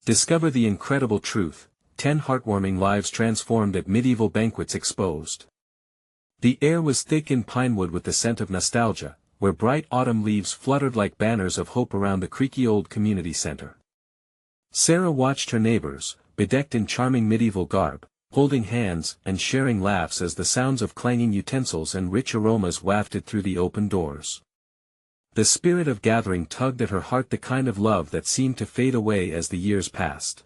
Discover the incredible truth, 10 heartwarming lives transformed at medieval banquets exposed. The air was thick in pinewood with the scent of nostalgia, where bright autumn leaves fluttered like banners of hope around the creaky old community center. Sarah watched her neighbors, bedecked in charming medieval garb, holding hands and sharing laughs as the sounds of clanging utensils and rich aromas wafted through the open doors. The spirit of gathering tugged at her heart, the kind of love that seemed to fade away as the years passed.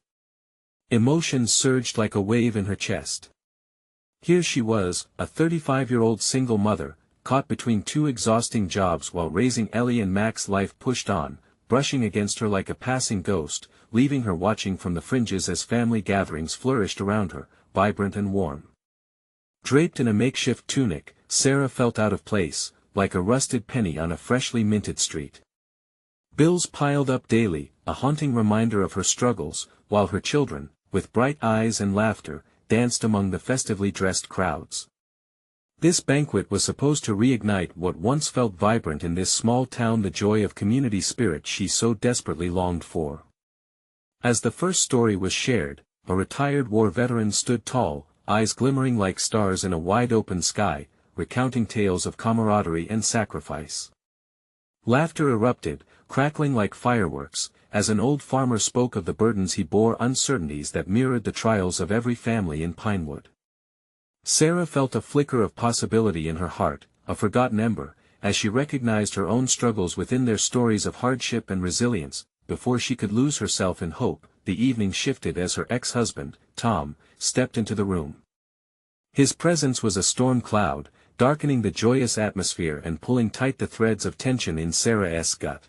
Emotions surged like a wave in her chest. Here she was, a 35-year-old single mother, caught between two exhausting jobs while raising Ellie and Max. Life pushed on, brushing against her like a passing ghost, leaving her watching from the fringes as family gatherings flourished around her, vibrant and warm. Draped in a makeshift tunic, Sarah felt out of place, like a rusted penny on a freshly minted street. Bills piled up daily, a haunting reminder of her struggles, while her children, with bright eyes and laughter, danced among the festively dressed crowds. This banquet was supposed to reignite what once felt vibrant in this small town, the joy of community spirit she so desperately longed for. As the first story was shared, a retired war veteran stood tall, eyes glimmering like stars in a wide-open sky, recounting tales of camaraderie and sacrifice. Laughter erupted, crackling like fireworks, as an old farmer spoke of the burdens he bore, uncertainties that mirrored the trials of every family in Pinewood. Sarah felt a flicker of possibility in her heart, a forgotten ember, as she recognized her own struggles within their stories of hardship and resilience. Before she could lose herself in hope, the evening shifted as her ex-husband, Tom, stepped into the room. His presence was a storm cloud, darkening the joyous atmosphere and pulling tight the threads of tension in Sarah's gut.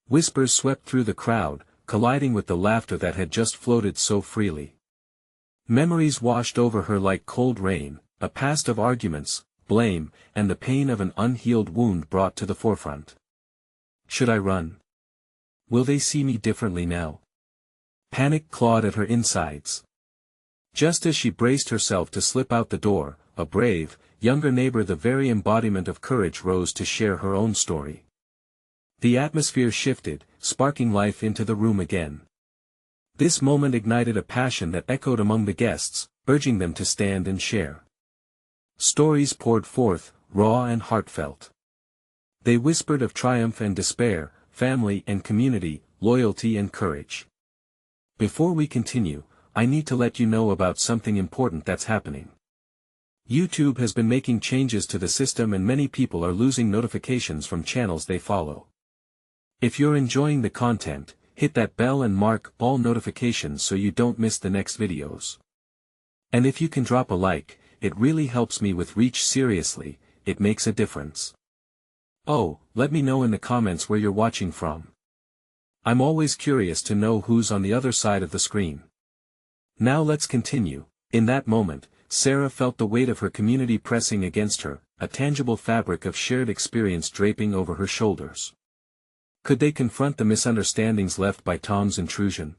Whispers swept through the crowd, colliding with the laughter that had just floated so freely. Memories washed over her like cold rain, a past of arguments, blame, and the pain of an unhealed wound brought to the forefront. Should I run? Will they see me differently now? Panic clawed at her insides. Just as she braced herself to slip out the door, a brave, younger neighbor, the very embodiment of courage, rose to share her own story. The atmosphere shifted, sparking life into the room again. This moment ignited a passion that echoed among the guests, urging them to stand and share. Stories poured forth, raw and heartfelt. They whispered of triumph and despair, family and community, loyalty and courage. Before we continue, I need to let you know about something important that's happening. YouTube has been making changes to the system and many people are losing notifications from channels they follow. If you're enjoying the content, hit that bell and mark all notifications so you don't miss the next videos. And if you can drop a like, it really helps me with reach. Seriously, it makes a difference. Oh, let me know in the comments where you're watching from. I'm always curious to know who's on the other side of the screen. Now let's continue. In that moment, Sarah felt the weight of her community pressing against her, a tangible fabric of shared experience draping over her shoulders. Could they confront the misunderstandings left by Tom's intrusion?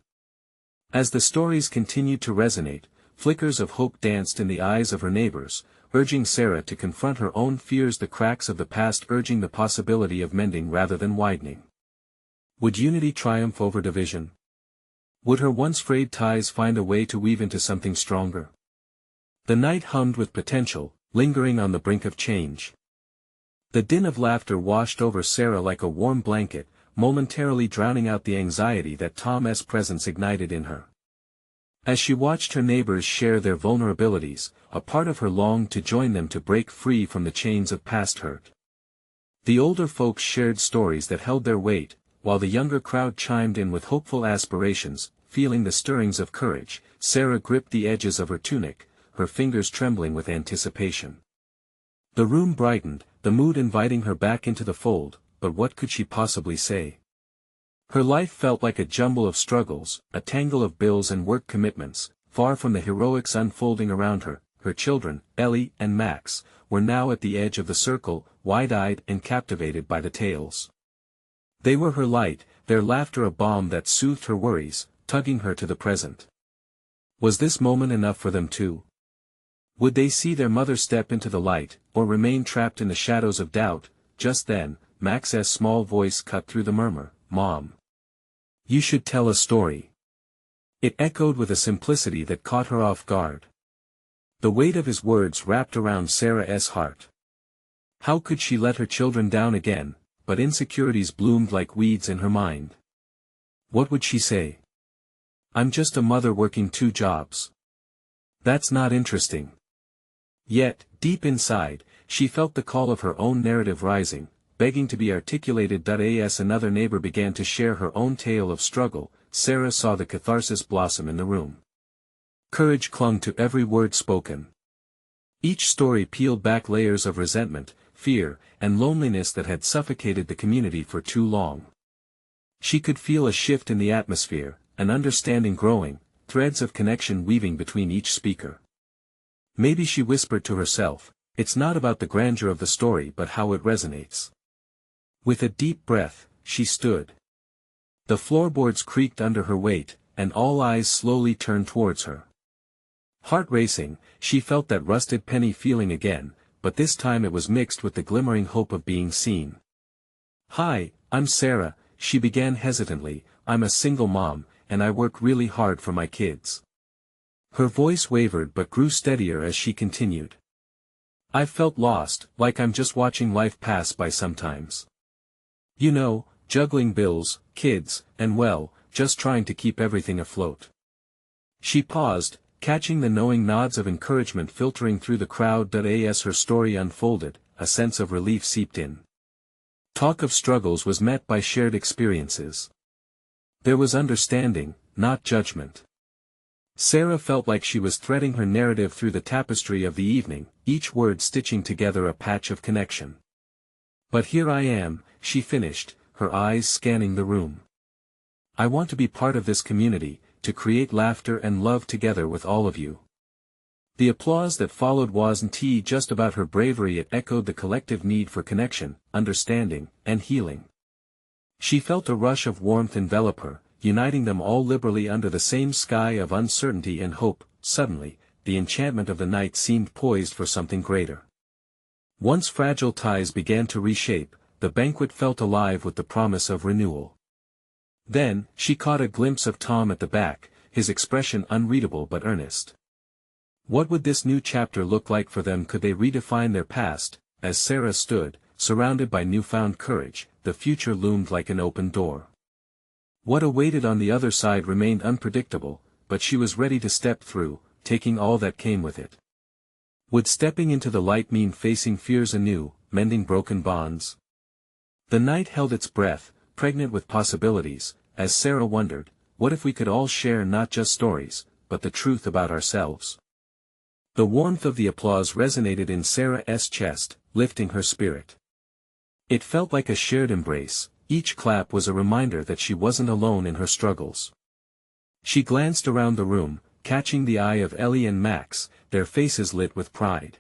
As the stories continued to resonate, flickers of hope danced in the eyes of her neighbors, urging Sarah to confront her own fears, the cracks of the past urging the possibility of mending rather than widening. Would unity triumph over division? Would her once frayed ties find a way to weave into something stronger? The night hummed with potential, lingering on the brink of change. The din of laughter washed over Sarah like a warm blanket, momentarily drowning out the anxiety that Tom's presence ignited in her. As she watched her neighbors share their vulnerabilities, a part of her longed to join them, to break free from the chains of past hurt. The older folks shared stories that held their weight, while the younger crowd chimed in with hopeful aspirations. Feeling the stirrings of courage, Sarah gripped the edges of her tunic, her fingers trembling with anticipation. The room brightened, the mood inviting her back into the fold, but what could she possibly say? Her life felt like a jumble of struggles, a tangle of bills and work commitments. Far from the heroics unfolding around her, her children, Ellie and Max, were now at the edge of the circle, wide-eyed and captivated by the tales. They were her light, their laughter a balm that soothed her worries, tugging her to the present. Was this moment enough for them too? Would they see their mother step into the light, or remain trapped in the shadows of doubt? Just then, Max's small voice cut through the murmur. "Mom. You should tell a story." It echoed with a simplicity that caught her off guard. The weight of his words wrapped around Sarah's heart. How could she let her children down again, but insecurities bloomed like weeds in her mind. What would she say? I'm just a mother working 2 jobs. That's not interesting. Yet, deep inside, she felt the call of her own narrative rising, begging to be articulated. As another neighbor began to share her own tale of struggle, Sarah saw the catharsis blossom in the room. Courage clung to every word spoken. Each story peeled back layers of resentment, fear, and loneliness that had suffocated the community for too long. She could feel a shift in the atmosphere, an understanding growing, threads of connection weaving between each speaker. Maybe, she whispered to herself, it's not about the grandeur of the story but how it resonates. With a deep breath, she stood. The floorboards creaked under her weight, and all eyes slowly turned towards her. Heart racing, she felt that rusted penny feeling again, but this time it was mixed with the glimmering hope of being seen. Hi, I'm Sarah, she began hesitantly. I'm a single mom, and I work really hard for my kids. Her voice wavered but grew steadier as she continued. I've felt lost, like I'm just watching life pass by sometimes. You know, juggling bills, kids, and well, just trying to keep everything afloat. She paused, catching the knowing nods of encouragement filtering through the crowd. As her story unfolded, a sense of relief seeped in. Talk of struggles was met by shared experiences. There was understanding, not judgment. Sarah felt like she was threading her narrative through the tapestry of the evening, each word stitching together a patch of connection. But here I am, she finished, her eyes scanning the room. I want to be part of this community, to create laughter and love together with all of you. The applause that followed wasn't just about her bravery, it echoed the collective need for connection, understanding, and healing. She felt a rush of warmth envelop her, uniting them all liberally under the same sky of uncertainty and hope. Suddenly, the enchantment of the night seemed poised for something greater. Once fragile ties began to reshape, the banquet felt alive with the promise of renewal. Then, she caught a glimpse of Tom at the back, his expression unreadable but earnest. What would this new chapter look like for them? Could they redefine their past? As Sarah stood, surrounded by newfound courage, the future loomed like an open door. What awaited on the other side remained unpredictable, but she was ready to step through, taking all that came with it. Would stepping into the light mean facing fears anew, mending broken bonds? The night held its breath, pregnant with possibilities, as Sarah wondered, what if we could all share not just stories, but the truth about ourselves? The warmth of the applause resonated in Sarah's chest, lifting her spirit. It felt like a shared embrace. Each clap was a reminder that she wasn't alone in her struggles. She glanced around the room, catching the eye of Ellie and Max, their faces lit with pride.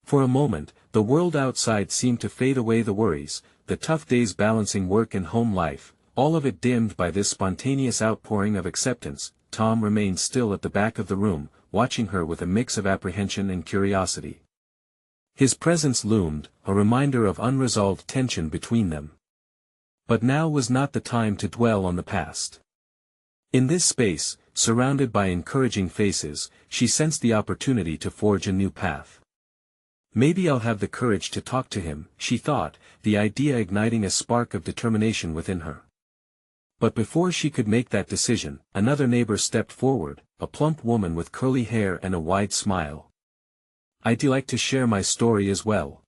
For a moment, the world outside seemed to fade away, the worries, the tough days balancing work and home life, all of it dimmed by this spontaneous outpouring of acceptance. Tom remained still at the back of the room, watching her with a mix of apprehension and curiosity. His presence loomed, a reminder of unresolved tension between them. But now was not the time to dwell on the past. In this space, surrounded by encouraging faces, she sensed the opportunity to forge a new path. Maybe I'll have the courage to talk to him, she thought, the idea igniting a spark of determination within her. But before she could make that decision, another neighbor stepped forward, a plump woman with curly hair and a wide smile. I'd like to share my story as well,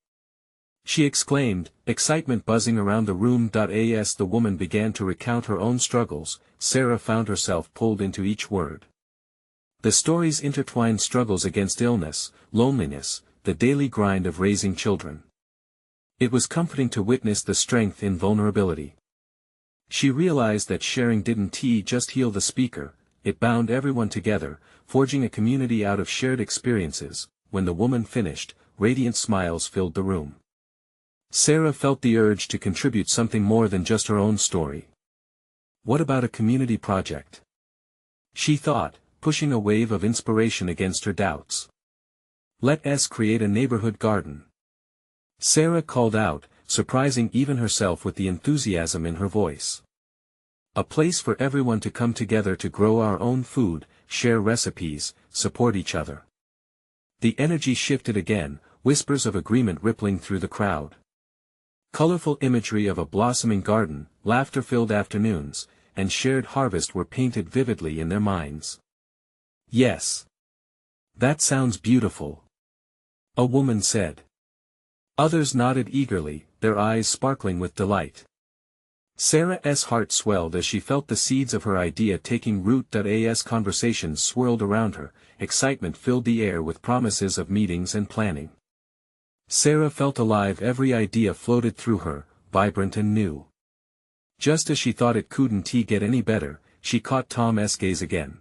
she exclaimed, excitement buzzing around the room. As the woman began to recount her own struggles, Sarah found herself pulled into each word. The stories intertwined struggles against illness, loneliness, the daily grind of raising children. It was comforting to witness the strength in vulnerability. She realized that sharing didn't just heal the speaker, it bound everyone together, forging a community out of shared experiences. When the woman finished, radiant smiles filled the room. Sarah felt the urge to contribute something more than just her own story. What about a community project? She thought, pushing a wave of inspiration against her doubts. Let's create a neighborhood garden. Sarah called out, surprising even herself with the enthusiasm in her voice. A place for everyone to come together to grow our own food, share recipes, support each other. The energy shifted again, whispers of agreement rippling through the crowd. Colorful imagery of a blossoming garden, laughter-filled afternoons, and shared harvest were painted vividly in their minds. Yes. That sounds beautiful. A woman said. Others nodded eagerly, their eyes sparkling with delight. Sarah's heart swelled as she felt the seeds of her idea taking root. As conversations swirled around her, excitement filled the air with promises of meetings and planning. Sarah felt alive, every idea floated through her, vibrant and new. Just as she thought it couldn't get any better, she caught Tom's gaze again.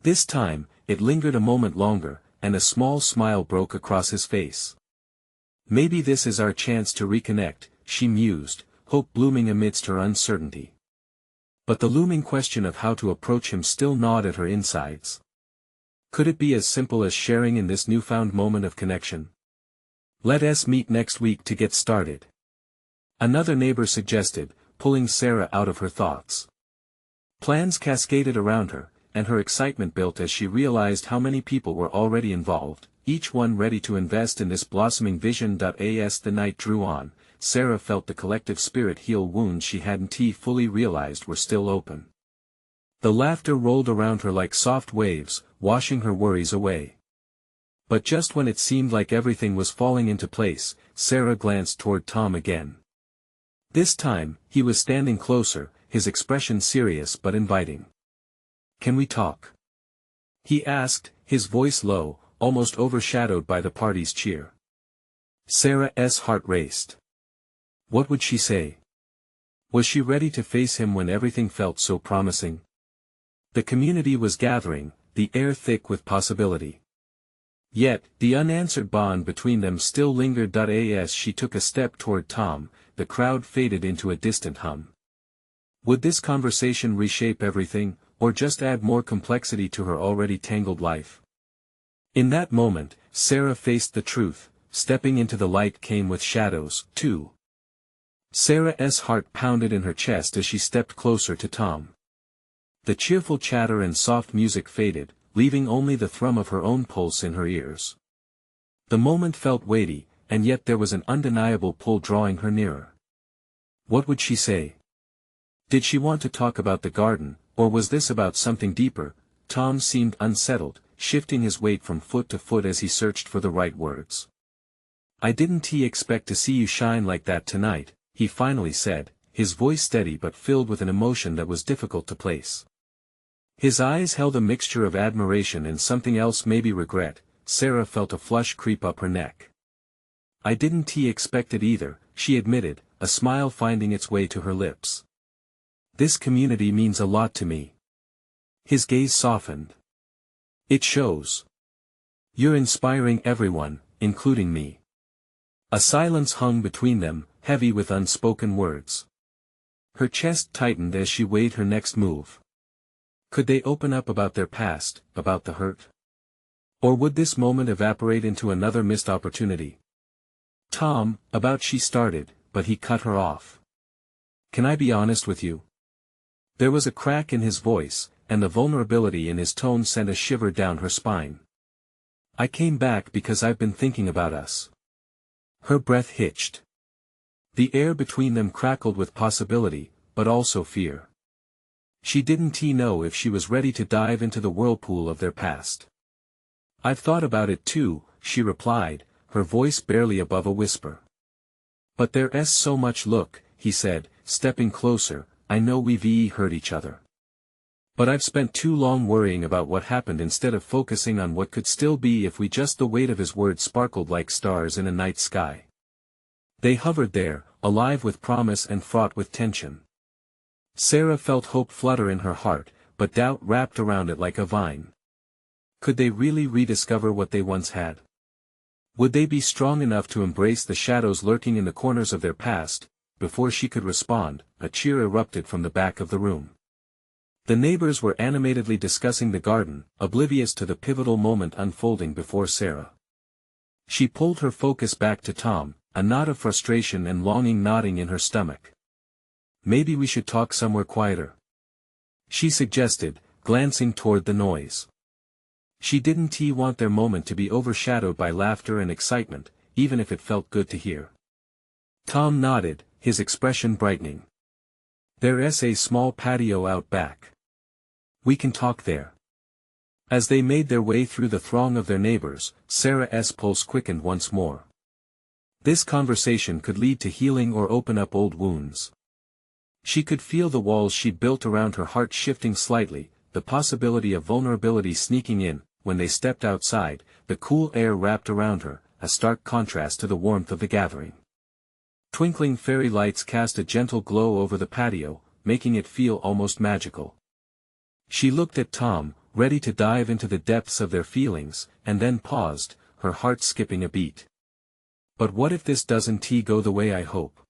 This time, it lingered a moment longer, and a small smile broke across his face. Maybe this is our chance to reconnect, she mused, hope blooming amidst her uncertainty. But the looming question of how to approach him still gnawed at her insides. Could it be as simple as sharing in this newfound moment of connection? Let us meet next week to get started. Another neighbor suggested, pulling Sarah out of her thoughts. Plans cascaded around her, and her excitement built as she realized how many people were already involved, each one ready to invest in this blossoming vision. As the night drew on, Sarah felt the collective spirit heal wounds she hadn't fully realized were still open. The laughter rolled around her like soft waves, washing her worries away. But just when it seemed like everything was falling into place, Sarah glanced toward Tom again. This time, he was standing closer, his expression serious but inviting. "Can we talk?" he asked, his voice low, almost overshadowed by the party's cheer. Sarah's heart raced. What would she say? Was she ready to face him when everything felt so promising? The community was gathering, the air thick with possibility. Yet, the unanswered bond between them still lingered. As she took a step toward Tom, the crowd faded into a distant hum. Would this conversation reshape everything, or just add more complexity to her already tangled life? In that moment, Sarah faced the truth. Stepping into the light came with shadows, too. Sarah's heart pounded in her chest as she stepped closer to Tom. The cheerful chatter and soft music faded, leaving only the thrum of her own pulse in her ears. The moment felt weighty, and yet there was an undeniable pull drawing her nearer. What would she say? Did she want to talk about the garden, or was this about something deeper? Tom seemed unsettled, shifting his weight from foot to foot as he searched for the right words. I didn't expect to see you shine like that tonight, he finally said, his voice steady but filled with an emotion that was difficult to place. His eyes held a mixture of admiration and something else, maybe regret. Sarah felt a flush creep up her neck. I didn't expect it either, she admitted, a smile finding its way to her lips. This community means a lot to me. His gaze softened. It shows. You're inspiring everyone, including me. A silence hung between them, heavy with unspoken words. Her chest tightened as she weighed her next move. Could they open up about their past, about the hurt? Or would this moment evaporate into another missed opportunity? Tom, she started, but he cut her off. Can I be honest with you? There was a crack in his voice, and the vulnerability in his tone sent a shiver down her spine. I came back because I've been thinking about us. Her breath hitched. The air between them crackled with possibility, but also fear. She didn't know if she was ready to dive into the whirlpool of their past. I've thought about it too, she replied, her voice barely above a whisper. But there's so much. Look, he said, stepping closer, I know we've hurt each other. But I've spent too long worrying about what happened instead of focusing on what could still be if we just. The weight of his words sparkled like stars in a night sky. They hovered there, alive with promise and fraught with tension. Sarah felt hope flutter in her heart, but doubt wrapped around it like a vine. Could they really rediscover what they once had? Would they be strong enough to embrace the shadows lurking in the corners of their past? Before she could respond, a cheer erupted from the back of the room. The neighbors were animatedly discussing the garden, oblivious to the pivotal moment unfolding before Sarah. She pulled her focus back to Tom, a knot of frustration and longing knotting in her stomach. maybe we should talk somewhere quieter," she suggested, glancing toward the noise. She didn't want their moment to be overshadowed by laughter and excitement, even if it felt good to hear. Tom nodded, his expression brightening. "There's a small patio out back. We can talk there." As they made their way through the throng of their neighbors, Sarah's pulse quickened once more. This conversation could lead to healing or open up old wounds. She could feel the walls she'd built around her heart shifting slightly, the possibility of vulnerability sneaking in. When they stepped outside, the cool air wrapped around her, a stark contrast to the warmth of the gathering. Twinkling fairy lights cast a gentle glow over the patio, making it feel almost magical. She looked at Tom, ready to dive into the depths of their feelings, and then paused, her heart skipping a beat. "But what if this doesn't go the way I hope?"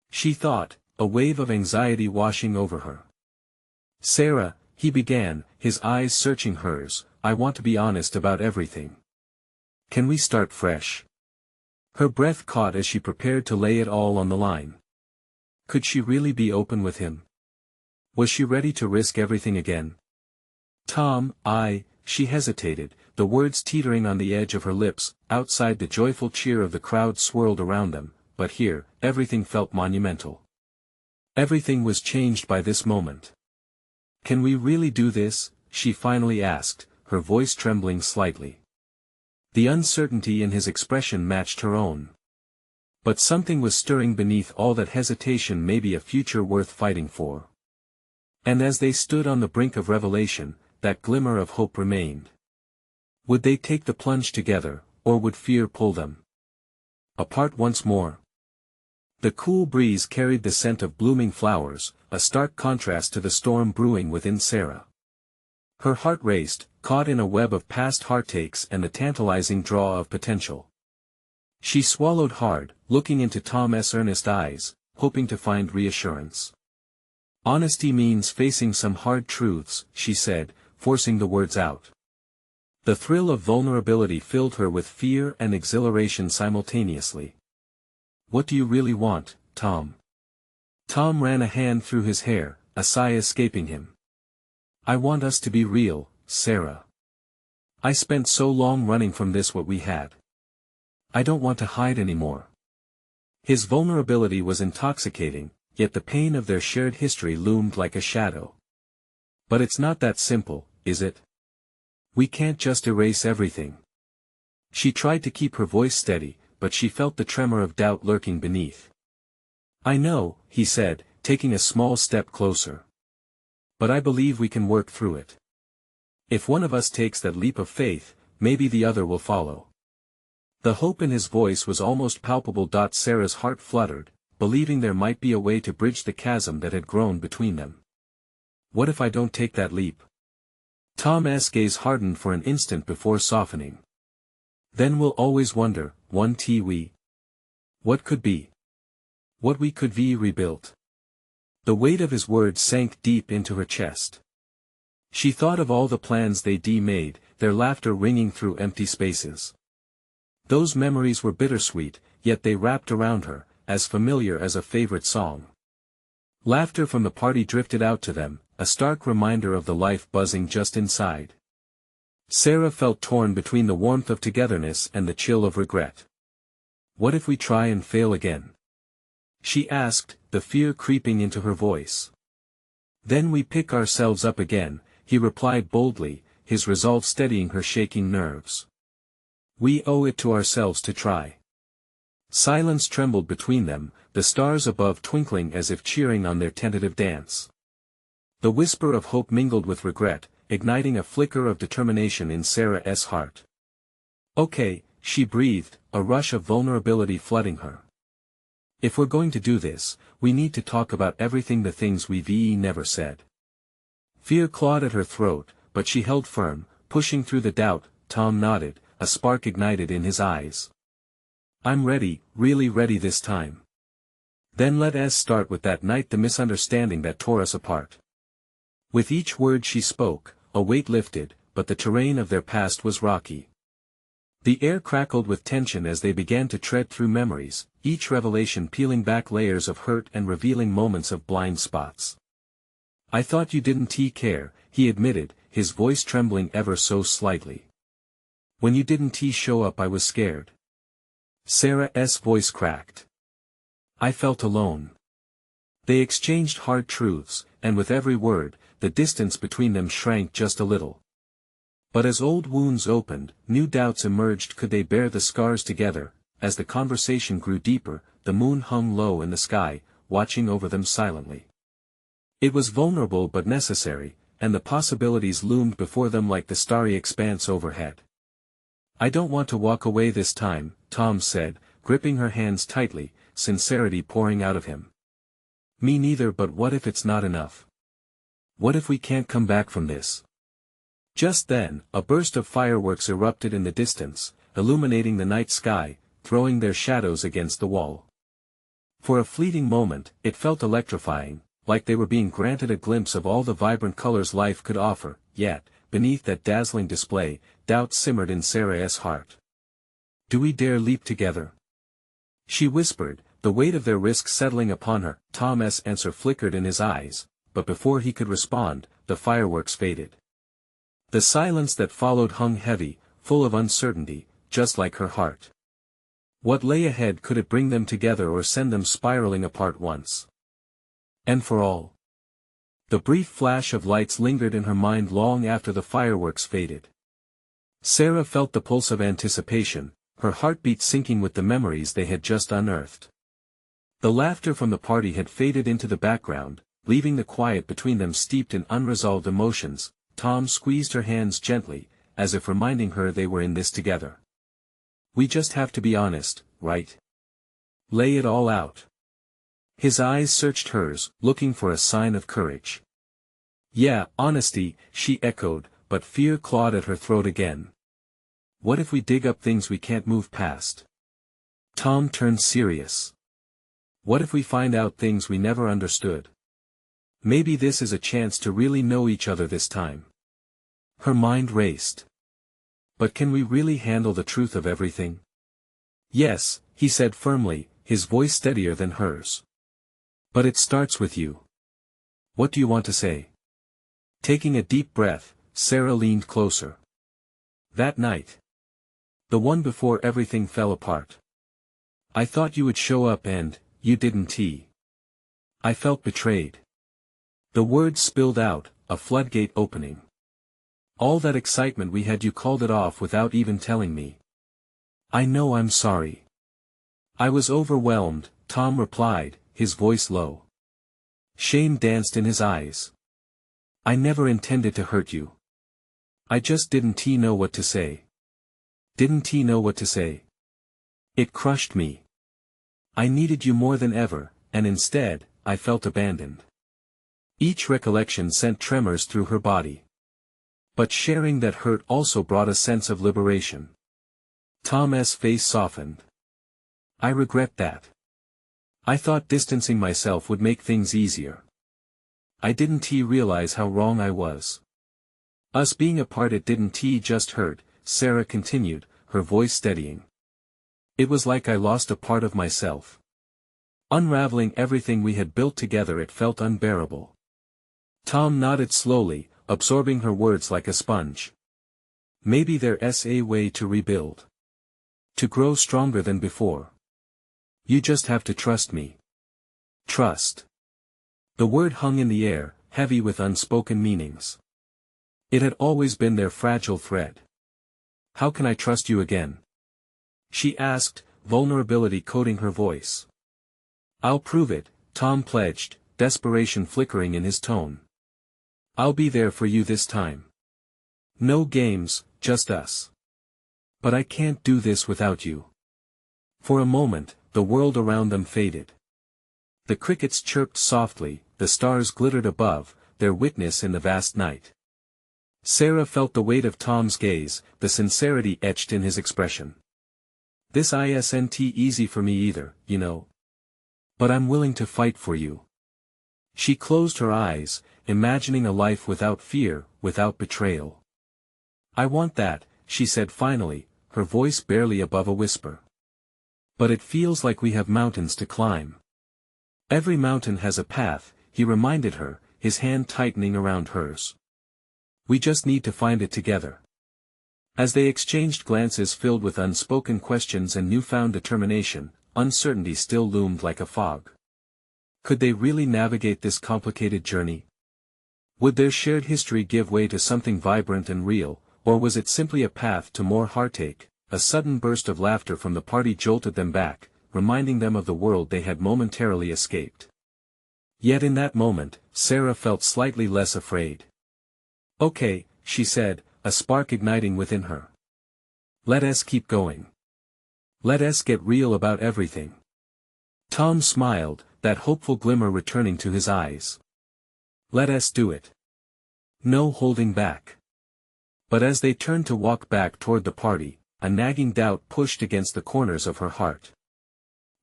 she thought, a wave of anxiety washing over her. "Sarah," he began, his eyes searching hers, "I want to be honest about everything. Can we start fresh?" Her breath caught as she prepared to lay it all on the line. Could she really be open with him? Was she ready to risk everything again? "Tom, she hesitated, the words teetering on the edge of her lips. Outside, the joyful cheer of the crowd swirled around them, but here, everything felt monumental. Everything was changed by this moment. "Can we really do this?" she finally asked, her voice trembling slightly. The uncertainty in his expression matched her own. But something was stirring beneath all that hesitation, maybe a future worth fighting for. And as they stood on the brink of revelation, that glimmer of hope remained. Would they take the plunge together, or would fear pull them apart once more? The cool breeze carried the scent of blooming flowers, a stark contrast to the storm brewing within Sarah. Her heart raced, caught in a web of past heartaches and the tantalizing draw of potential. She swallowed hard, looking into Tom's earnest eyes, hoping to find reassurance. "Honesty means facing some hard truths," she said, forcing the words out. The thrill of vulnerability filled her with fear and exhilaration simultaneously. "What do you really want, Tom?" Tom ran a hand through his hair, a sigh escaping him. "I want us to be real, Sarah. I spent so long running from what we had. I don't want to hide anymore." His vulnerability was intoxicating, yet the pain of their shared history loomed like a shadow. "But it's not that simple, is it? We can't just erase everything." She tried to keep her voice steady, but she felt the tremor of doubt lurking beneath. "I know," he said, taking a small step closer. "But I believe we can work through it. If one of us takes that leap of faith, maybe the other will follow." The hope in his voice was almost palpable. Sarah's heart fluttered, believing there might be a way to bridge the chasm that had grown between them. "What if I don't take that leap?" Tom's gaze hardened for an instant before softening. "Then we'll always wonder, what could be? What we could be rebuilt." The weight of his words sank deep into her chest. She thought of all the plans they'd made, their laughter ringing through empty spaces. Those memories were bittersweet, yet they wrapped around her, as familiar as a favorite song. Laughter from the party drifted out to them, a stark reminder of the life buzzing just inside. Sarah felt torn between the warmth of togetherness and the chill of regret. "What if we try and fail again?" she asked, the fear creeping into her voice. "Then we pick ourselves up again," he replied boldly, his resolve steadying her shaking nerves. "We owe it to ourselves to try." Silence trembled between them, the stars above twinkling as if cheering on their tentative dance. The whisper of hope mingled with regret, igniting a flicker of determination in Sarah's heart. "Okay," she breathed, a rush of vulnerability flooding her. "If we're going to do this, we need to talk about everything, the things we've never said." Fear clawed at her throat, but she held firm, pushing through the doubt. Tom nodded, a spark ignited in his eyes. "I'm ready, really ready this time." "Then let us start with that night, the misunderstanding that tore us apart." With each word she spoke, a weight lifted, but the terrain of their past was rocky. The air crackled with tension as they began to tread through memories, each revelation peeling back layers of hurt and revealing moments of blind spots. "I thought you didn't care," he admitted, his voice trembling ever so slightly. "When you didn't show up I was scared." Sarah's voice cracked. "I felt alone." They exchanged hard truths, and with every word, the distance between them shrank just a little. But as old wounds opened, new doubts emerged. Could they bear the scars together? As the conversation grew deeper, the moon hung low in the sky, watching over them silently. It was vulnerable but necessary, and the possibilities loomed before them like the starry expanse overhead. "I don't want to walk away this time," Tom said, gripping her hands tightly, sincerity pouring out of him. "Me neither, but what if it's not enough? What if we can't come back from this?" Just then, a burst of fireworks erupted in the distance, illuminating the night sky, throwing their shadows against the wall. For a fleeting moment, it felt electrifying, like they were being granted a glimpse of all the vibrant colors life could offer, yet, beneath that dazzling display, doubt simmered in Sarah's heart. "Do we dare leap together?" she whispered, the weight of their risk settling upon her. Tom's answer flickered in his eyes, but before he could respond, the fireworks faded. The silence that followed hung heavy, full of uncertainty, just like her heart. What lay ahead? Could it bring them together or send them spiraling apart once and for all? The brief flash of lights lingered in her mind long after the fireworks faded. Sarah felt the pulse of anticipation, her heartbeat sinking with the memories they had just unearthed. The laughter from the party had faded into the background, leaving the quiet between them steeped in unresolved emotions. Tom squeezed her hands gently, as if reminding her they were in this together. "We just have to be honest, right? Lay it all out." His eyes searched hers, looking for a sign of courage. "Yeah, honesty," she echoed, but fear clawed at her throat again. "What if we dig up things we can't move past?" Tom turned serious. "What if we find out things we never understood? Maybe this is a chance to really know each other this time." Her mind raced. "But can we really handle the truth of everything?" "Yes," he said firmly, his voice steadier than hers. "But it starts with you. What do you want to say?" Taking a deep breath, Sarah leaned closer. "That night. The one before everything fell apart. I thought you would show up and, you didn't. I felt betrayed." The words spilled out, a floodgate opening. "All that excitement we had, you called it off without even telling me." "I know, I'm sorry." "I was overwhelmed," Tom replied, his voice low. Shame danced in his eyes. "I never intended to hurt you. I just didn't know what to say." "Didn't know what to say?" "It crushed me. I needed you more than ever, and instead, I felt abandoned." Each recollection sent tremors through her body. But sharing that hurt also brought a sense of liberation. Tom's face softened. "I regret that. I thought distancing myself would make things easier. I didn't realize how wrong I was. Us being apart, it didn't just hurt," Sarah continued, her voice steadying. "It was like I lost a part of myself. Unraveling everything we had built together, it felt unbearable." Tom nodded slowly, absorbing her words like a sponge. "Maybe there's a way to rebuild. To grow stronger than before. You just have to trust me." Trust. The word hung in the air, heavy with unspoken meanings. It had always been their fragile thread. "How can I trust you again?" she asked, vulnerability coating her voice. "I'll prove it," Tom pledged, desperation flickering in his tone. "I'll be there for you this time. No games, just us. But I can't do this without you." For a moment, the world around them faded. The crickets chirped softly, the stars glittered above, their witness in the vast night. Sarah felt the weight of Tom's gaze, the sincerity etched in his expression. "This isn't easy for me either, you know. But I'm willing to fight for you." She closed her eyes, imagining a life without fear, without betrayal. "I want that," she said finally, her voice barely above a whisper. But it feels like we have mountains to climb. Every mountain has a path, he reminded her, his hand tightening around hers. We just need to find it together. As they exchanged glances filled with unspoken questions and newfound determination, uncertainty still loomed like a fog. Could they really navigate this complicated journey? Would their shared history give way to something vibrant and real, or was it simply a path to more heartache? A sudden burst of laughter from the party jolted them back, reminding them of the world they had momentarily escaped. Yet in that moment, Sarah felt slightly less afraid. "Okay," she said, a spark igniting within her. "Let us keep going. Let us get real about everything." Tom smiled, that hopeful glimmer returning to his eyes. "Let us do it. No holding back." But as they turned to walk back toward the party, a nagging doubt pushed against the corners of her heart.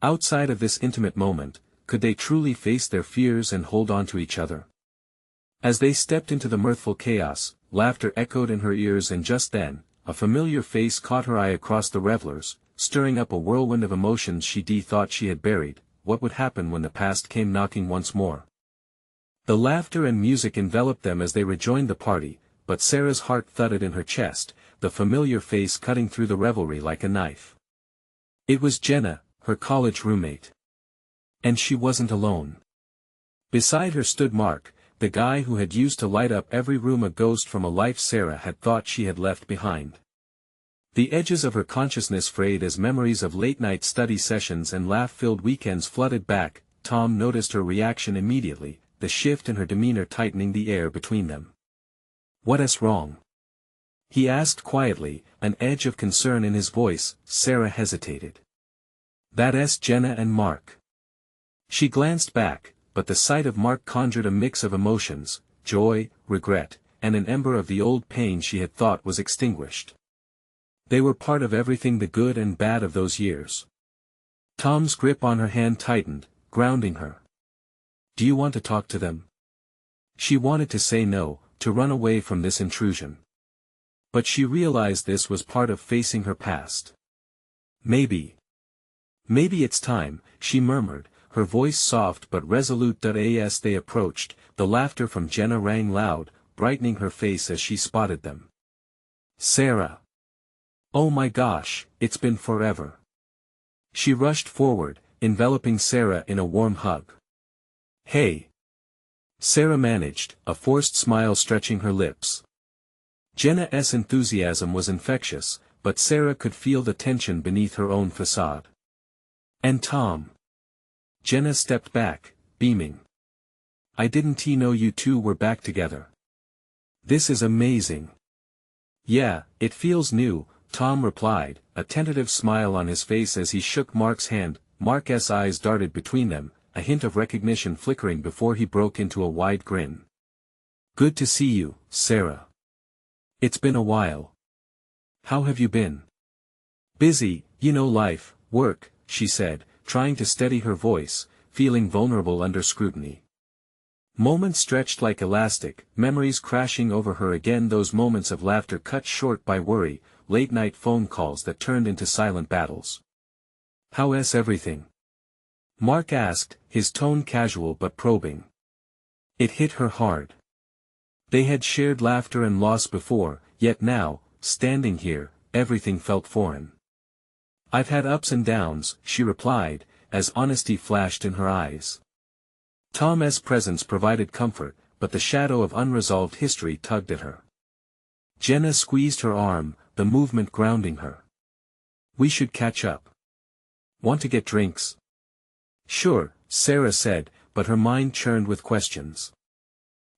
Outside of this intimate moment, could they truly face their fears and hold on to each other? As they stepped into the mirthful chaos, laughter echoed in her ears, and just then, a familiar face caught her eye across the revelers, stirring up a whirlwind of emotions she thought she had buried. What would happen when the past came knocking once more? The laughter and music enveloped them as they rejoined the party, but Sarah's heart thudded in her chest, the familiar face cutting through the revelry like a knife. It was Jenna, her college roommate. And she wasn't alone. Beside her stood Mark, the guy who had used to light up every room, a ghost from a life Sarah had thought she had left behind. The edges of her consciousness frayed as memories of late-night study sessions and laugh-filled weekends flooded back. Tom noticed her reaction immediately, the shift in her demeanor tightening the air between them. "What's wrong?" he asked quietly, an edge of concern in his voice. Sarah hesitated. "That's Jenna and Mark." She glanced back, but the sight of Mark conjured a mix of emotions, joy, regret, and an ember of the old pain she had thought was extinguished. They were part of everything, the good and bad of those years. Tom's grip on her hand tightened, grounding her. "Do you want to talk to them?" She wanted to say no, to run away from this intrusion. But she realized this was part of facing her past. Maybe it's time," she murmured, her voice soft but resolute. As they approached, the laughter from Jenna rang loud, brightening her face as she spotted them. "Sarah! Oh my gosh, it's been forever." She rushed forward, enveloping Sarah in a warm hug. "Hey!" Sarah managed, a forced smile stretching her lips. Jenna's enthusiasm was infectious, but Sarah could feel the tension beneath her own facade. "And Tom?" Jenna stepped back, beaming. "I didn't know you two were back together. This is amazing." "Yeah, it feels new," Tom replied, a tentative smile on his face as he shook Mark's hand. Mark's eyes darted between them, a hint of recognition flickering before he broke into a wide grin. "Good to see you, Sarah. It's been a while. How have you been?" "Busy, life, work," she said, trying to steady her voice, feeling vulnerable under scrutiny. Moments stretched like elastic, memories crashing over her again, those moments of laughter cut short by worry, late-night phone calls that turned into silent battles. "How's everything?" Mark asked, his tone casual but probing. It hit her hard. They had shared laughter and loss before, yet now, standing here, everything felt foreign. "I've had ups and downs," she replied, as honesty flashed in her eyes. Tom's presence provided comfort, but the shadow of unresolved history tugged at her. Jenna squeezed her arm, the movement grounding her. "We should catch up. Want to get drinks?" "Sure," Sarah said, but her mind churned with questions.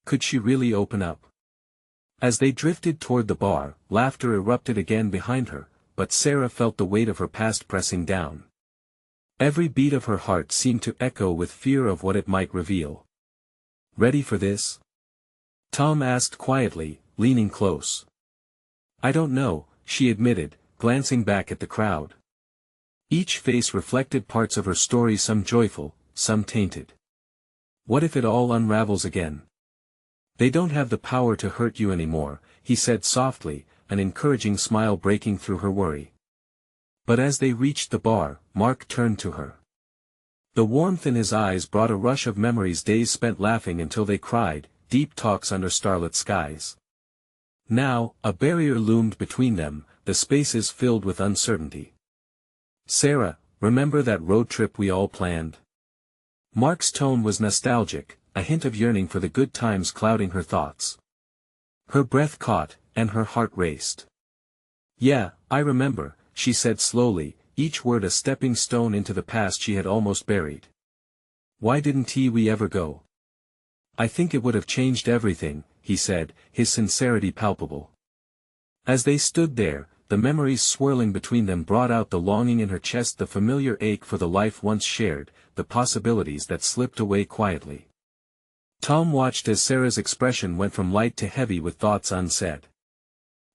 Could she really open up? As they drifted toward the bar, laughter erupted again behind her, but Sarah felt the weight of her past pressing down. Every beat of her heart seemed to echo with fear of what it might reveal. "Ready for this?" Tom asked quietly, leaning close. "I don't know," she admitted, glancing back at the crowd. Each face reflected parts of her story, some joyful, some tainted. "What if it all unravels again?" "They don't have the power to hurt you anymore," he said softly, an encouraging smile breaking through her worry. But as they reached the bar, Mark turned to her. The warmth in his eyes brought a rush of memories, days spent laughing until they cried, deep talks under starlit skies. Now, a barrier loomed between them, the spaces filled with uncertainty. "Sarah, remember that road trip we all planned?" Mark's tone was nostalgic, a hint of yearning for the good times clouding her thoughts. Her breath caught, and her heart raced. "Yeah, I remember," she said slowly, each word a stepping stone into the past she had almost buried. "Why didn't we ever go?" "I think it would have changed everything," he said, his sincerity palpable. As they stood there, the memories swirling between them brought out the longing in her chest, the familiar ache for the life once shared, the possibilities that slipped away quietly. Tom watched as Sarah's expression went from light to heavy with thoughts unsaid.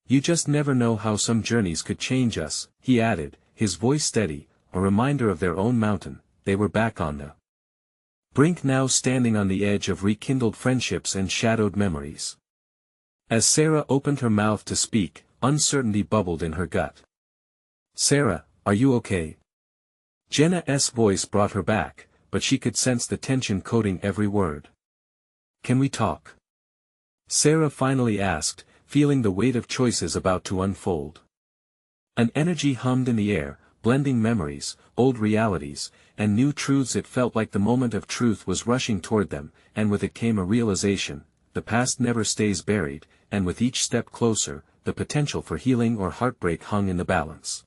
"You just never know how some journeys could change us," he added, his voice steady, a reminder of their own mountain. They were back on the brink now, standing on the edge of rekindled friendships and shadowed memories. As Sarah opened her mouth to speak, uncertainty bubbled in her gut. "Sarah, are you okay?" Jenna's voice brought her back, but she could sense the tension coating every word. "Can we talk?" Sarah finally asked, feeling the weight of choices about to unfold. An energy hummed in the air, blending memories, old realities, and new truths. It felt like the moment of truth was rushing toward them, and with it came a realization: the past never stays buried, and with each step closer, the potential for healing or heartbreak hung in the balance.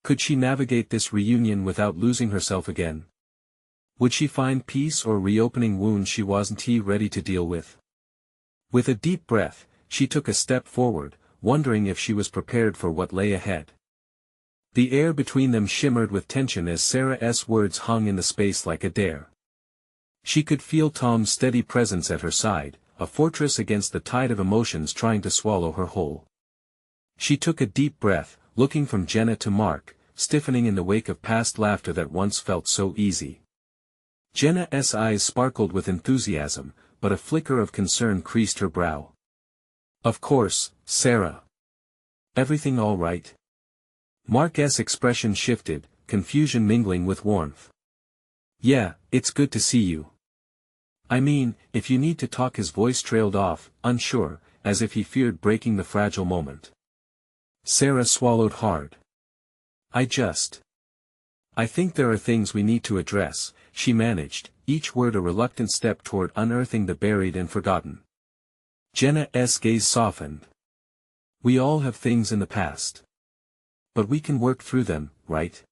Could she navigate this reunion without losing herself again? Would she find peace or reopening wounds she wasn't ready to deal with? With a deep breath, she took a step forward, wondering if she was prepared for what lay ahead. The air between them shimmered with tension as Sarah's words hung in the space like a dare. She could feel Tom's steady presence at her side, a fortress against the tide of emotions trying to swallow her whole. She took a deep breath, looking from Jenna to Mark, stiffening in the wake of past laughter that once felt so easy. Jenna's eyes sparkled with enthusiasm, but a flicker of concern creased her brow. "Of course, Sarah. Everything all right?" Mark's expression shifted, confusion mingling with warmth. "Yeah, it's good to see you. I mean, if you need to talk." His voice trailed off, unsure, as if he feared breaking the fragile moment. Sarah swallowed hard. I think there are things we need to address," she managed, each word a reluctant step toward unearthing the buried and forgotten. Jenna's gaze softened. "We all have things in the past. But we can work through them, right?"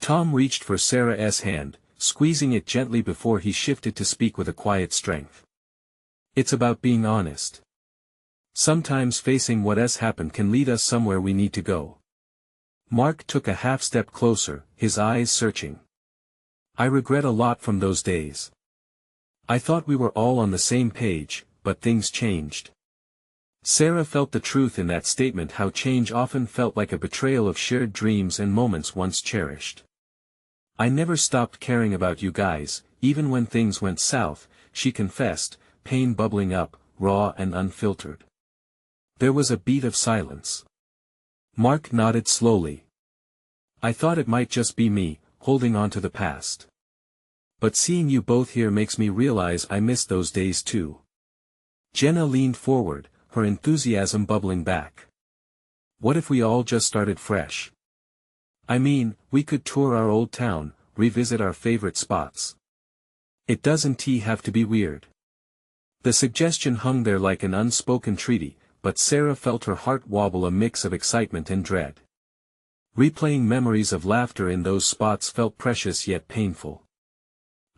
Tom reached for Sarah's hand, squeezing it gently before he shifted to speak with a quiet strength. "It's about being honest. Sometimes facing what has happened can lead us somewhere we need to go." Mark took a half step closer, his eyes searching. "I regret a lot from those days. I thought we were all on the same page, but things changed." Sarah felt the truth in that statement, how change often felt like a betrayal of shared dreams and moments once cherished. "I never stopped caring about you guys, even when things went south," she confessed, pain bubbling up, raw and unfiltered. There was a beat of silence. Mark nodded slowly. "I thought it might just be me, holding on to the past. But seeing you both here makes me realize I missed those days too." Jenna leaned forward, her enthusiasm bubbling back. "What if we all just started fresh? I mean, we could tour our old town, revisit our favorite spots. It doesn't have to be weird." The suggestion hung there like an unspoken treaty, but Sarah felt her heart wobble, a mix of excitement and dread. Replaying memories of laughter in those spots felt precious yet painful.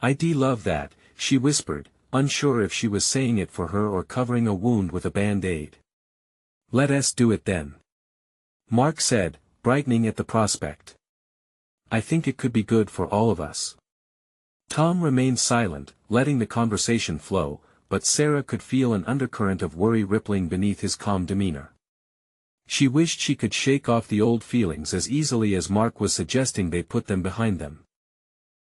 "I'd love that," she whispered, unsure if she was saying it for her or covering a wound with a band-aid. "Let us do it then," Mark said, brightening at the prospect. "I think it could be good for all of us." Tom remained silent, letting the conversation flow, but Sarah could feel an undercurrent of worry rippling beneath his calm demeanor. She wished she could shake off the old feelings as easily as Mark was suggesting they put them behind them.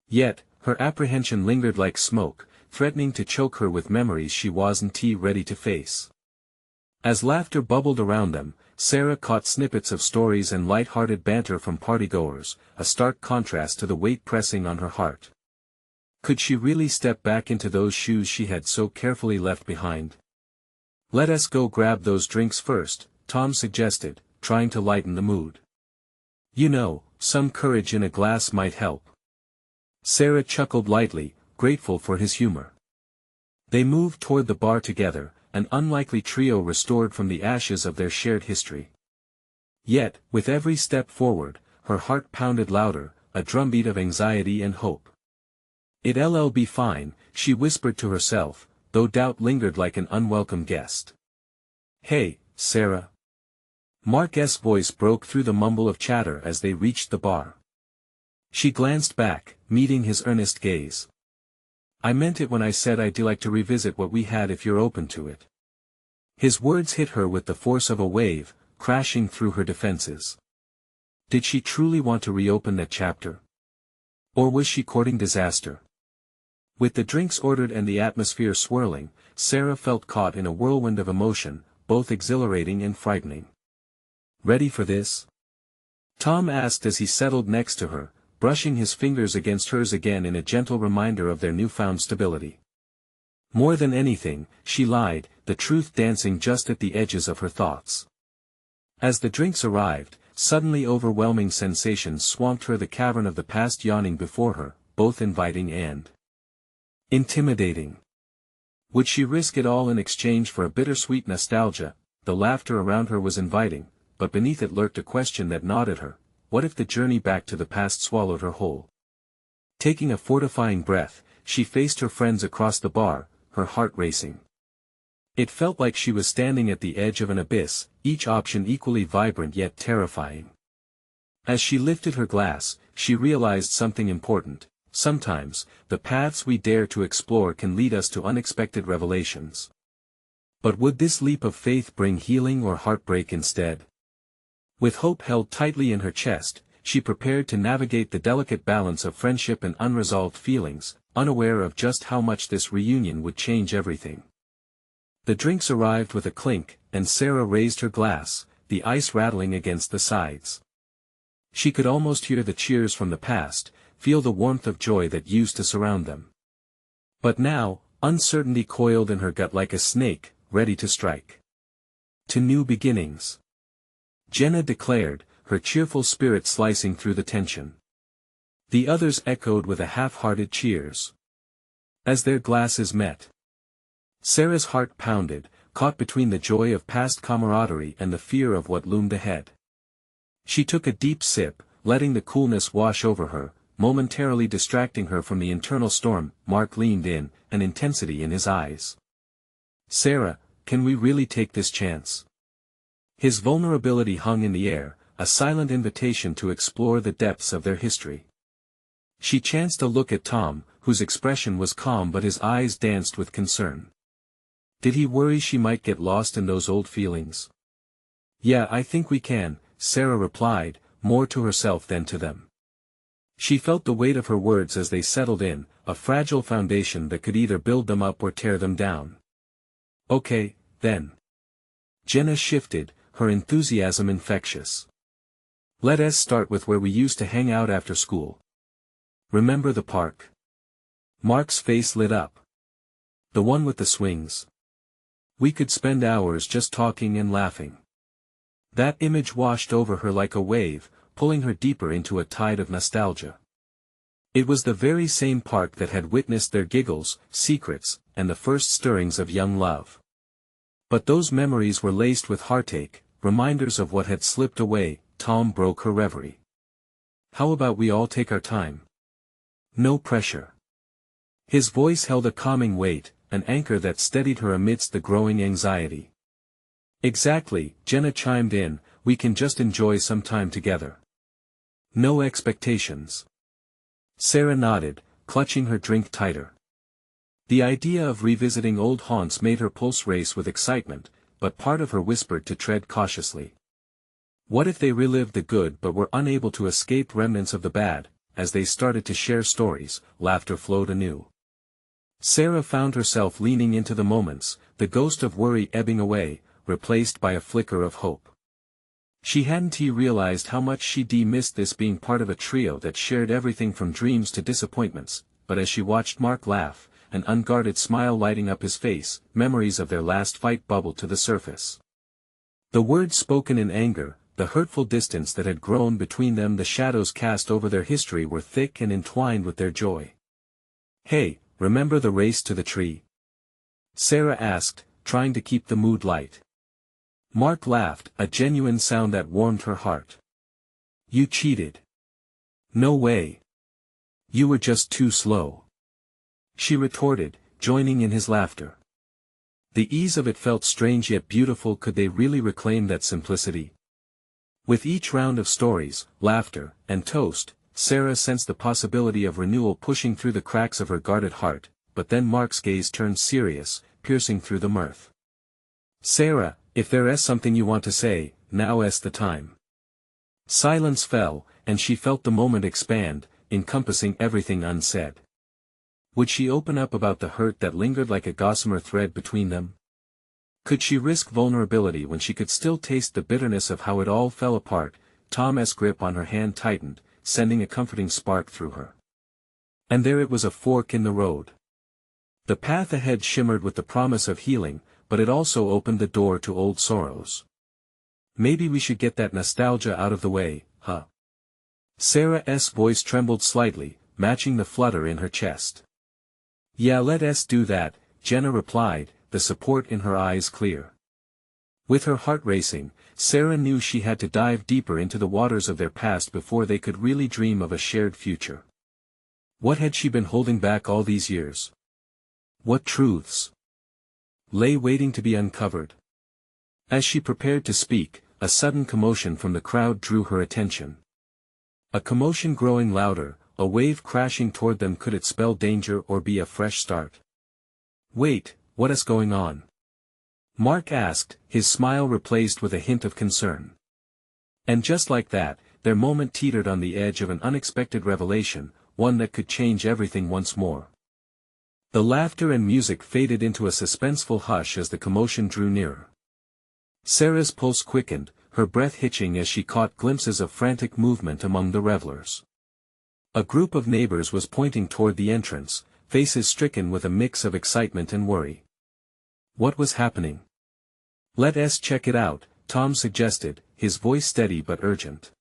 Yet, her apprehension lingered like smoke, threatening to choke her with memories she wasn't ready to face. As laughter bubbled around them, Sarah caught snippets of stories and light-hearted banter from partygoers, a stark contrast to the weight pressing on her heart. Could she really step back into those shoes she had so carefully left behind? "Let us go grab those drinks first," Tom suggested, trying to lighten the mood. "You know, some courage in a glass might help." Sarah chuckled lightly, grateful for his humor. They moved toward the bar together, an unlikely trio restored from the ashes of their shared history. Yet, with every step forward, her heart pounded louder, a drumbeat of anxiety and hope. "It'll be fine," she whispered to herself, though doubt lingered like an unwelcome guest. "Hey, Sarah." Mark's voice broke through the mumble of chatter as they reached the bar. She glanced back, meeting his earnest gaze. "I meant it when I said I'd like to revisit what we had if you're open to it." His words hit her with the force of a wave, crashing through her defenses. Did she truly want to reopen that chapter? Or was she courting disaster? With the drinks ordered and the atmosphere swirling, Sarah felt caught in a whirlwind of emotion, both exhilarating and frightening. "Ready for this?" Tom asked as he settled next to her, brushing his fingers against hers again in a gentle reminder of their newfound stability. More than anything, she lied, the truth dancing just at the edges of her thoughts. As the drinks arrived, suddenly overwhelming sensations swamped her, the cavern of the past yawning before her, both inviting and intimidating. Would she risk it all in exchange for a bittersweet nostalgia? The laughter around her was inviting, but beneath it lurked a question that gnawed at her: what if the journey back to the past swallowed her whole? Taking a fortifying breath, she faced her friends across the bar, her heart racing. It felt like she was standing at the edge of an abyss, each option equally vibrant yet terrifying. As she lifted her glass, she realized something important: sometimes, the paths we dare to explore can lead us to unexpected revelations. But would this leap of faith bring healing or heartbreak instead? With hope held tightly in her chest, she prepared to navigate the delicate balance of friendship and unresolved feelings, unaware of just how much this reunion would change everything. The drinks arrived with a clink, and Sarah raised her glass, the ice rattling against the sides. She could almost hear the cheers from the past, feel the warmth of joy that used to surround them. But now, uncertainty coiled in her gut like a snake, ready to strike. "To new beginnings," Jenna declared, her cheerful spirit slicing through the tension. The others echoed with a half-hearted cheers. As their glasses met, Sarah's heart pounded, caught between the joy of past camaraderie and the fear of what loomed ahead. She took a deep sip, letting the coolness wash over her, momentarily distracting her from the internal storm. Mark leaned in, an intensity in his eyes. "Sarah, can we really take this chance?" His vulnerability hung in the air, a silent invitation to explore the depths of their history. She chanced a look at Tom, whose expression was calm but his eyes danced with concern. Did he worry she might get lost in those old feelings? "Yeah, I think we can," Sarah replied, more to herself than to them. She felt the weight of her words as they settled in, a fragile foundation that could either build them up or tear them down. "Okay, then." Jenna shifted, her enthusiasm infectious. "Let us start with where we used to hang out after school. Remember the park?" Mark's face lit up. "The one with the swings. We could spend hours just talking and laughing." That image washed over her like a wave, pulling her deeper into a tide of nostalgia. It was the very same park that had witnessed their giggles, secrets, and the first stirrings of young love. But those memories were laced with heartache, reminders of what had slipped away. Tom broke her reverie. "How about we all take our time? No pressure." His voice held a calming weight, an anchor that steadied her amidst the growing anxiety. "Exactly," Jenna chimed in, "we can just enjoy some time together. No expectations." Sarah nodded, clutching her drink tighter. The idea of revisiting old haunts made her pulse race with excitement, but part of her whispered to tread cautiously. What if they relived the good but were unable to escape remnants of the bad? As they started to share stories, laughter flowed anew. Sarah found herself leaning into the moments, the ghost of worry ebbing away, replaced by a flicker of hope. She hadn't realized how much she'd missed this being part of a trio that shared everything from dreams to disappointments, but as she watched Mark laugh, an unguarded smile lighting up his face, memories of their last fight bubbled to the surface. The words spoken in anger, the hurtful distance that had grown between them, the shadows cast over their history were thick and entwined with their joy. "Hey, remember the race to the tree?" Sarah asked, trying to keep the mood light. Mark laughed, a genuine sound that warmed her heart. "You cheated." "No way. You were just too slow," she retorted, joining in his laughter. The ease of it felt strange yet beautiful. Could they really reclaim that simplicity? With each round of stories, laughter, and toast, Sarah sensed the possibility of renewal pushing through the cracks of her guarded heart, but then Mark's gaze turned serious, piercing through the mirth. "Sarah, if there is something you want to say, now is the time." Silence fell, and she felt the moment expand, encompassing everything unsaid. Would she open up about the hurt that lingered like a gossamer thread between them? Could she risk vulnerability when she could still taste the bitterness of how it all fell apart? Tom's grip on her hand tightened, sending a comforting spark through her. And there it was, a fork in the road. The path ahead shimmered with the promise of healing, but it also opened the door to old sorrows. "Maybe we should get that nostalgia out of the way, huh?" Sarah's voice trembled slightly, matching the flutter in her chest. "Yeah, let us do that," Jenna replied, the support in her eyes clear. With her heart racing, Sarah knew she had to dive deeper into the waters of their past before they could really dream of a shared future. What had she been holding back all these years? What truths lay waiting to be uncovered? As she prepared to speak, a sudden commotion from the crowd drew her attention. A commotion growing louder, a wave crashing toward them. Could it spell danger or be a fresh start? "Wait, what is going on?" Mark asked, his smile replaced with a hint of concern. And just like that, their moment teetered on the edge of an unexpected revelation, one that could change everything once more. The laughter and music faded into a suspenseful hush as the commotion drew nearer. Sarah's pulse quickened, her breath hitching as she caught glimpses of frantic movement among the revelers. A group of neighbors was pointing toward the entrance, faces stricken with a mix of excitement and worry. What was happening? "Let us check it out," Tom suggested, his voice steady but urgent.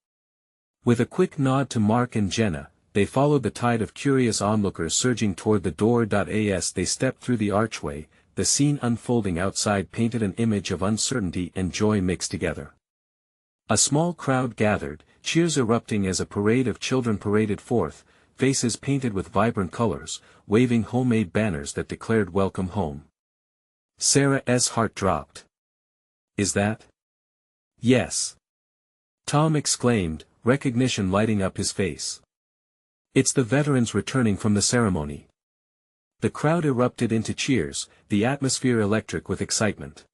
With a quick nod to Mark and Jenna, they followed the tide of curious onlookers surging toward the door. As they stepped through the archway, the scene unfolding outside painted an image of uncertainty and joy mixed together. A small crowd gathered, cheers erupting as a parade of children paraded forth, faces painted with vibrant colors, waving homemade banners that declared "Welcome home." Sarah's heart dropped. "Is that?" "Yes," Tom exclaimed, recognition lighting up his face. "It's the veterans returning from the ceremony." The crowd erupted into cheers, the atmosphere electric with excitement.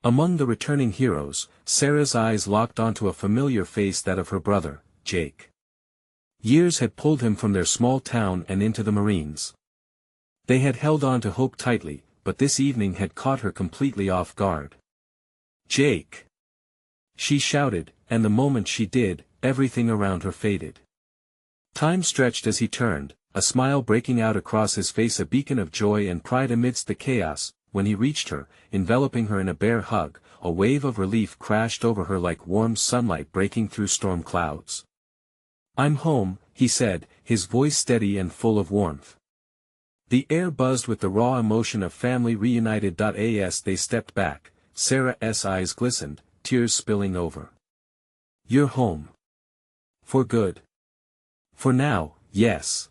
Among the returning heroes, Sarah's eyes locked onto a familiar face, that of her brother, Jake. Years had pulled him from their small town and into the Marines. They had held on to hope tightly, but this evening had caught her completely off guard. "Jake!" she shouted, and the moment she did, everything around her faded. Time stretched as he turned, a smile breaking out across his face, a beacon of joy and pride amidst the chaos. When he reached her, enveloping her in a bear hug, a wave of relief crashed over her like warm sunlight breaking through storm clouds. "I'm home," he said, his voice steady and full of warmth. The air buzzed with the raw emotion of family reunited. As they stepped back, Sarah's eyes glistened, tears spilling over. "You're home. For good." "For now, yes.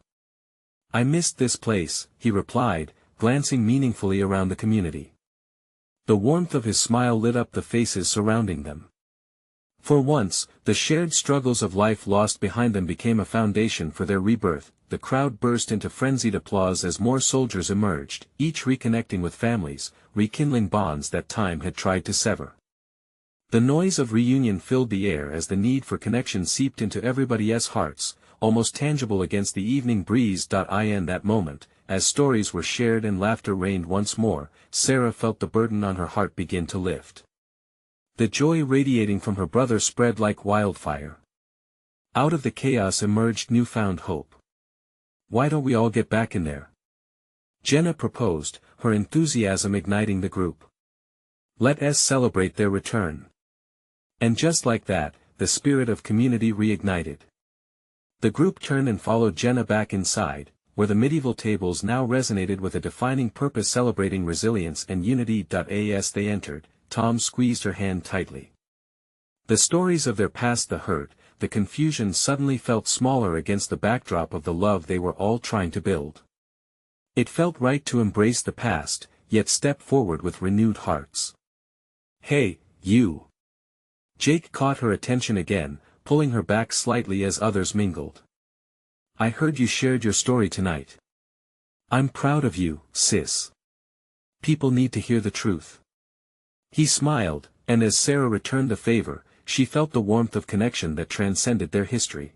I missed this place," he replied, glancing meaningfully around the community. The warmth of his smile lit up the faces surrounding them. For once, the shared struggles of life lost behind them became a foundation for their rebirth. The crowd burst into frenzied applause as more soldiers emerged, each reconnecting with families, rekindling bonds that time had tried to sever. The noise of reunion filled the air as the need for connection seeped into everybody's hearts, almost tangible against the evening breeze. In that moment, as stories were shared and laughter reigned once more, Sarah felt the burden on her heart begin to lift. The joy radiating from her brother spread like wildfire. Out of the chaos emerged newfound hope. "Why don't we all get back in there?" Jenna proposed, her enthusiasm igniting the group. "Let us celebrate their return." And just like that, the spirit of community reignited. The group turned and followed Jenna back inside, where the medieval tables now resonated with a defining purpose celebrating resilience and unity. As they entered, Tom squeezed her hand tightly. The stories of their past, the hurt, the confusion suddenly felt smaller against the backdrop of the love they were all trying to build. It felt right to embrace the past, yet step forward with renewed hearts. "Hey, you!" Jake caught her attention again, pulling her back slightly as others mingled. "I heard you shared your story tonight. I'm proud of you, sis. People need to hear the truth." He smiled, and as Sarah returned the favor, she felt the warmth of connection that transcended their history.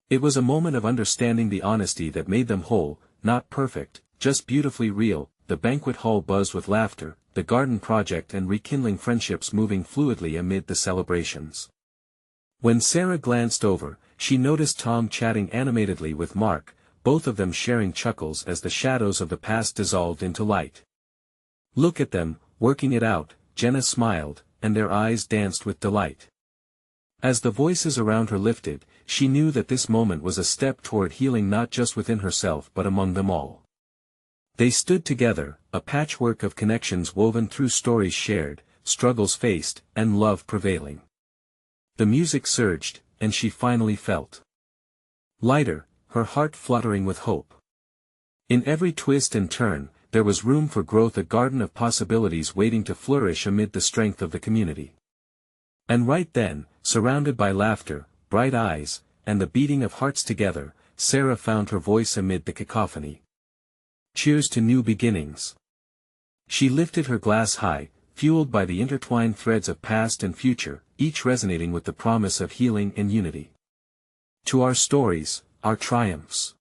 It was a moment of understanding, the honesty that made them whole, not perfect, just beautifully real. The banquet hall buzzed with laughter, the garden project and rekindling friendships moving fluidly amid the celebrations. When Sarah glanced over, she noticed Tom chatting animatedly with Mark, both of them sharing chuckles as the shadows of the past dissolved into light. "Look at them, working it out," Jenna smiled, and their eyes danced with delight. As the voices around her lifted, she knew that this moment was a step toward healing, not just within herself but among them all. They stood together, a patchwork of connections woven through stories shared, struggles faced, and love prevailing. The music surged, and she finally felt lighter, her heart fluttering with hope. In every twist and turn, there was room for growth, a garden of possibilities waiting to flourish amid the strength of the community. And right then, surrounded by laughter, bright eyes, and the beating of hearts together, Sarah found her voice amid the cacophony. "Cheers to new beginnings." She lifted her glass high, fueled by the intertwined threads of past and future, each resonating with the promise of healing and unity. "To our stories, our triumphs.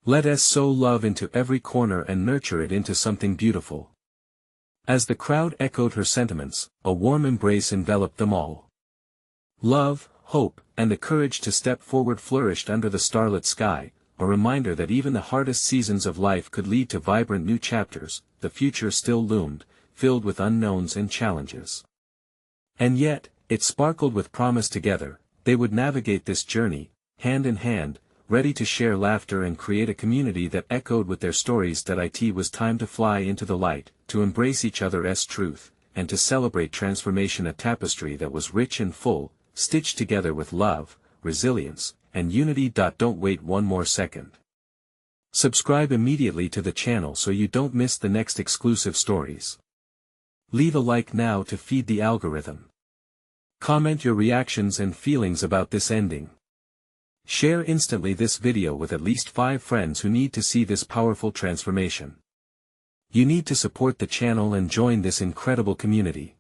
Let us sow love into every corner and nurture it into something beautiful." As the crowd echoed her sentiments, a warm embrace enveloped them all. Love, hope, and the courage to step forward flourished under the starlit sky, a reminder that even the hardest seasons of life could lead to vibrant new chapters. The future still loomed, filled with unknowns and challenges. And yet, it sparkled with promise. Together, they would navigate this journey, hand in hand, ready to share laughter and create a community that echoed with their stories. It was time to fly into the light, to embrace each other's truth, and to celebrate transformation, a tapestry that was rich and full, stitched together with love, resilience, and unity. Don't wait one more second. Subscribe immediately to the channel so you don't miss the next exclusive stories. Leave a like now to feed the algorithm. Comment your reactions and feelings about this ending. Share instantly this video with at least 5 friends who need to see this powerful transformation. You need to support the channel and join this incredible community.